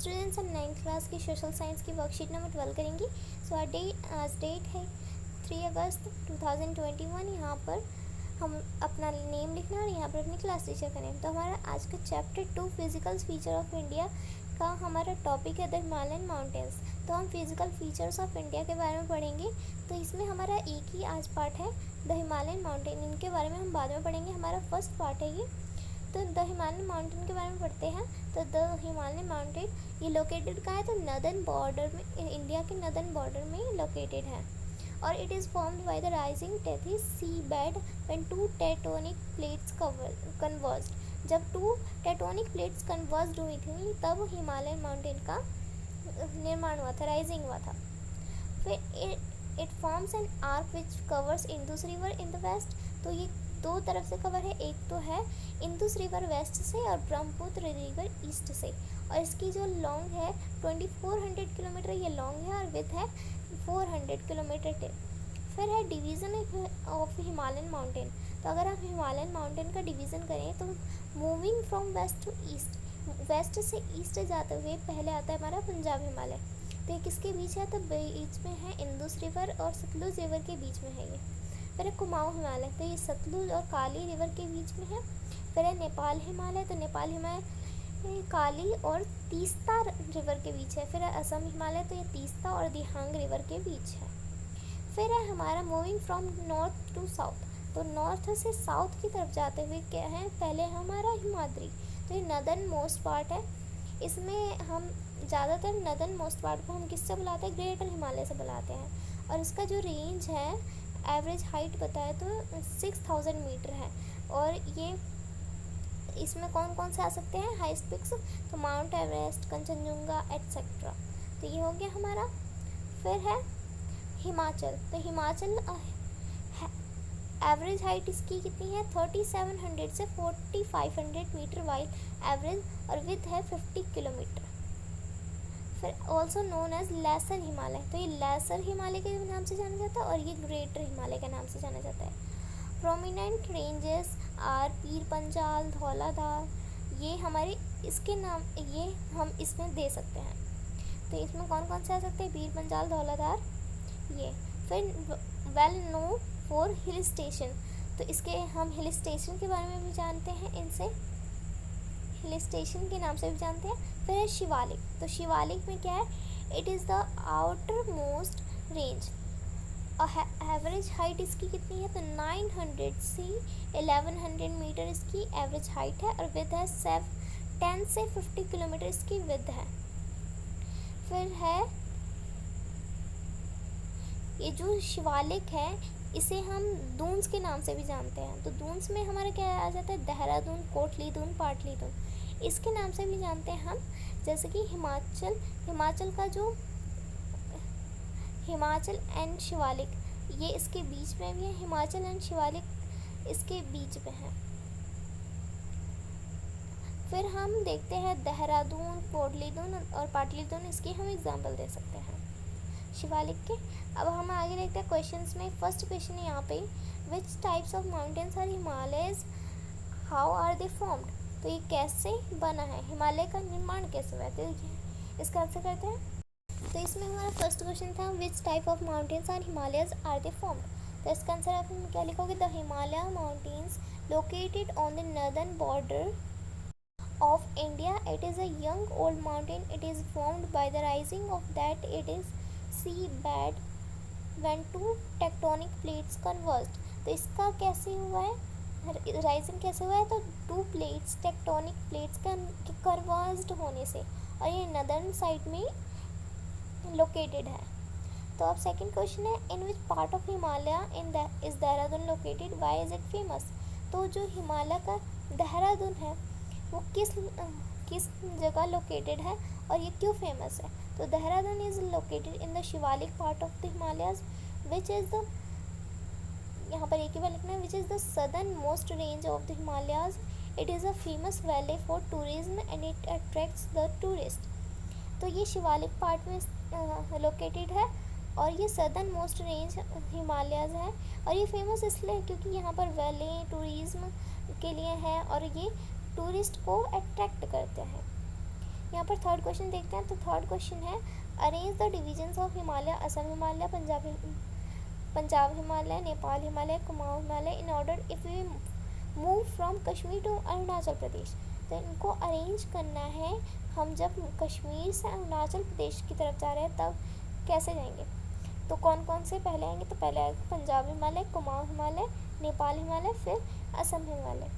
Students, हम 9th class की social science की वर्कशीट नंबर 12 करेंगे। सो आज डेट है 3 अगस्त 2021। यहाँ पर हम अपना नेम लिखना और यहाँ पर अपनी क्लास टीचर का नेम। तो हमारा आज का chapter 2 physical feature of India का हमारा टॉपिक है द हिमालयन माउंटेन्स। तो हम फिजिकल फीचर्स ऑफ इंडिया के बारे में पढ़ेंगे। तो इसमें हमारा एक ही आज पार्ट है द हिमालयन माउंटेन, इनके बारे में हम बाद में पढ़ेंगे। हमारा फर्स्ट पार्ट है ये। तो द हिमालयन माउंटेन के बारे में पढ़ते हैं। तो द हिमालयन माउंटेन ये लोकेटेड कहाँ है? तो नदर्न बॉर्डर में, इंडिया के नदर्न बॉर्डर में लोकेटेड है। और it is formed by the rising Tethys sea bed when two tectonic plates converged. जब टू टेक्टोनिक प्लेट्स कन्वर्ज्ड हुई थी तब हिमालयन माउंटेन का निर्माण हुआ था, राइजिंग हुआ था। फिर it forms an arc which covers Indus river in the west. तो ये दो तरफ से कवर है, एक तो है इंडस रिवर वेस्ट से और ब्रह्मपुत्र रिवर ईस्ट से। और इसकी जो लॉन्ग है 2400 किलोमीटर ये लॉन्ग है और विथ है 400 किलोमीटर। फिर है डिवीज़न ऑफ हिमालयन माउंटेन। तो अगर आप हिमालयन माउंटेन का डिवीज़न करें तो moving from west to east, west से ईस्ट जाते हुए पहले आता है हमारा पंजाब हिमालय। तो ये किसके बीच है? तो बीच में है इंडस रिवर और सतलुज रिवर के बीच में है ये। फिर है कुमाऊं हिमालय। तो ये सतलुज और काली रिवर के बीच में है। फिर है नेपाल हिमालय। तो नेपाल हिमालय काली और तीस्ता रिवर के बीच है। फिर है असम हिमालय। तो ये तीस्ता और दिहांग रिवर के बीच है। फिर है हमारा moving from north to south. तो नॉर्थ से साउथ की तरफ जाते हुए क्या है? पहले हमारा हिमाद्री। तो ये नदर्न मोस्ट पार्ट है। इसमें हम ज़्यादातर नदर्न मोस्ट पार्ट को हम किससे बुलाते हैं? ग्रेटर हिमालय से बुलाते हैं। और इसका जो रेंज है एवरेज हाइट बताए तो 6000 मीटर है। और ये इसमें कौन कौन से आ सकते हैं हाईएस्ट पिक्स? तो माउंट एवरेस्ट, कंचनजुंगा एट्सेट्रा। तो ये हो गया हमारा। फिर है हिमाचल। तो हिमाचल एवरेज हाइट इसकी कितनी है? 3700 से 4500 मीटर वाइल एवरेज और विथ है 50 किलोमीटर। फिर also known as lesser Himalaya. तो ये लेसर हिमालय के नाम से जाना जाता है और ये ग्रेटर हिमालय के नाम से जाना जाता है। Prominent ranges are Pir Panjal, Dhauladhar. ये हमारे इसके नाम ये हम इसमें दे सकते हैं। तो इसमें कौन कौन से आ सकते हैं? पीर पंजाल, धौलाधार ये। फिर well known for hill station. तो इसके हम हिल स्टेशन के बारे में भी जानते हैं, इनसे हिल स्टेशन के नाम से भी जानते हैं। फिर है शिवालिक। तो शिवालिक में क्या है? It is the outer most range. Average height इसकी कितनी है? तो 900 से 1100 मीटर इसकी एवरेज हाइट है और विद है 10 से 50 किलोमीटर इसकी विद है। फिर है ये जो शिवालिक है इसे हम दून्स के नाम से भी जानते हैं। तो दून्स में हमारा क्या आ जाता है? देहरादून, कोटली दून, पाटली दून, इसके नाम से भी जानते हैं हम। जैसे कि हिमाचल का जो हिमाचल एंड शिवालिक ये इसके बीच में भी है। हिमाचल एंड शिवालिक इसके बीच में है। फिर हम देखते हैं देहरादून, कोटलीदून और पाटलीदून, इसकी हम एग्जाम्पल दे सकते हैं शिवालिक के। अब हम आगे देखते हैं क्वेश्चंस में। फर्स्ट क्वेश्चन है यहाँ पे, which types of mountains are Himalayas, how are they formed. तो ये कैसे बना है, हिमालय का निर्माण कैसे हुआ है? तो इसका आंसर करते हैं। तो इसमें हमारा फर्स्ट क्वेश्चन था which type of mountains are Himalayas are they formed. तो इसका आंसर आप क्या लिखोगे? The Himalaya mountains located on the northern border of India. It is a young old mountain. It is formed by the rising of that it is sea bed when two tectonic plates converged. तो इसका कैसे हुआ है? Rising कैसे हुआ है? तो to plates, tectonic plates का कन्वर्ज्ड होने से, और ये नदर्न साइड में लोकेटेड है। तो अब सेकंड क्वेश्चन है, in which part of Himalaya is Dehradun located, why is it famous. तो जो हिमालय का देहरादून है वो किस जगह लोकेटेड है और ये क्यों फेमस है? तो Dehradun is located in the Shivalik part of the Himalayas which is the, यहाँ पर एक ही बार लिखना है, which is the southern most range of the Himalayas. It is a famous valley for tourism and it attracts the tourist. तो ये Shivalik part में located है और ये सदर्न मोस्ट रेंज हिमालयस है। और ये फेमस इसलिए क्योंकि यहाँ पर वैली टूरिज्म के लिए है और ये टूरिस्ट को अट्रैक्ट करते हैं। यहाँ पर थर्ड क्वेश्चन देखते हैं। तो थर्ड क्वेश्चन है arrange the divisions of Himalaya, Assam Himalaya, Punjab Himalaya, Nepal Himalaya, Kumaon Himalaya in order if we move from Kashmir to Arunachal Pradesh. तो इनको अरेंज करना है, हम जब कश्मीर से अरुणाचल प्रदेश की तरफ जा रहे हैं तब कैसे जाएंगे। तो कौन कौन से पहले आएंगे, तो पहले आएगा पंजाब हिमालय, कुमाऊं हिमालय, नेपाल हिमालय, फिर असम हिमालय।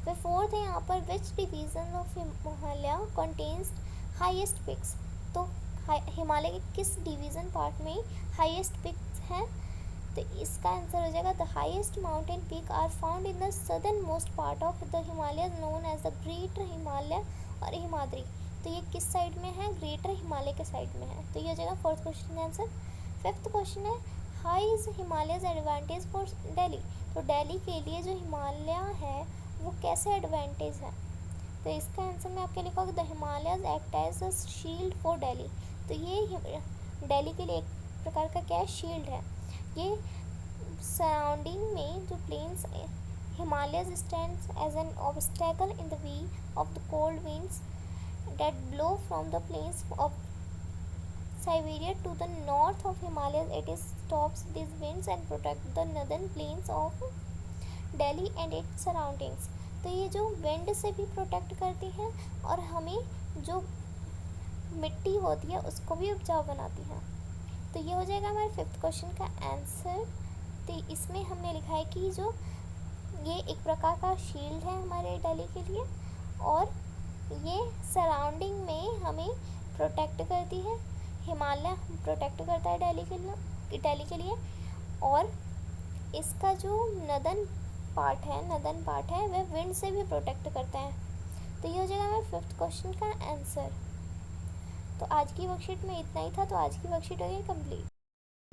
फिर फोर्थ है यहाँ पर which division of Himalaya contains highest peaks. तो हिमालय के किस डिवीजन पार्ट में हाईएस्ट पिक्स हैं। तो इसका आंसर हो जाएगा the highest mountain peak are found in the southern most part of the Himalaya known as the greater Himalaya और हिमाद्री। तो ये किस साइड में है, ग्रेटर हिमालय के साइड में है। तो ये हो जाएगा फोर्थ क्वेश्चन का आंसर। फिफ्थ क्वेश्चन है high is Himalayas advantage for Delhi. तो दिल्ली के लिए जो हिमालय है वो कैसे एडवांटेज है। तो इसका आंसर मैं आपके लिखा the Himalayas act as a shield for Delhi. तो ये दिल्ली के लिए एक प्रकार का क्या है, शील्ड है। ये सराउंडिंग में जो plains Himalayas stands as an obstacle in the way of the cold winds that blow from the plains of Siberia to the north of Himalayas. It stops these winds and protect the northern plains of Delhi and its surroundings. तो ये जो wind से भी protect करती है और हमें जो मिट्टी होती है उसको भी उपजाऊ बनाती है। तो ये हो जाएगा हमारे फिफ्थ क्वेश्चन का आंसर। तो इसमें हमने लिखा है कि जो ये एक प्रकार का शील्ड है हमारे दिल्ली के लिए और ये सराउंडिंग में हमें प्रोटेक्ट करती है। हिमालय प्रोटेक्ट करता है दिल्ली के लिए और इसका जो नदन पार्ट है वह विंड से भी प्रोटेक्ट करता है। तो ये हो जाएगा हमारे फिफ्थ क्वेश्चन का आंसर। तो आज की वर्कशीट में इतना ही था। तो आज की वर्कशीट हो गई कंप्लीट।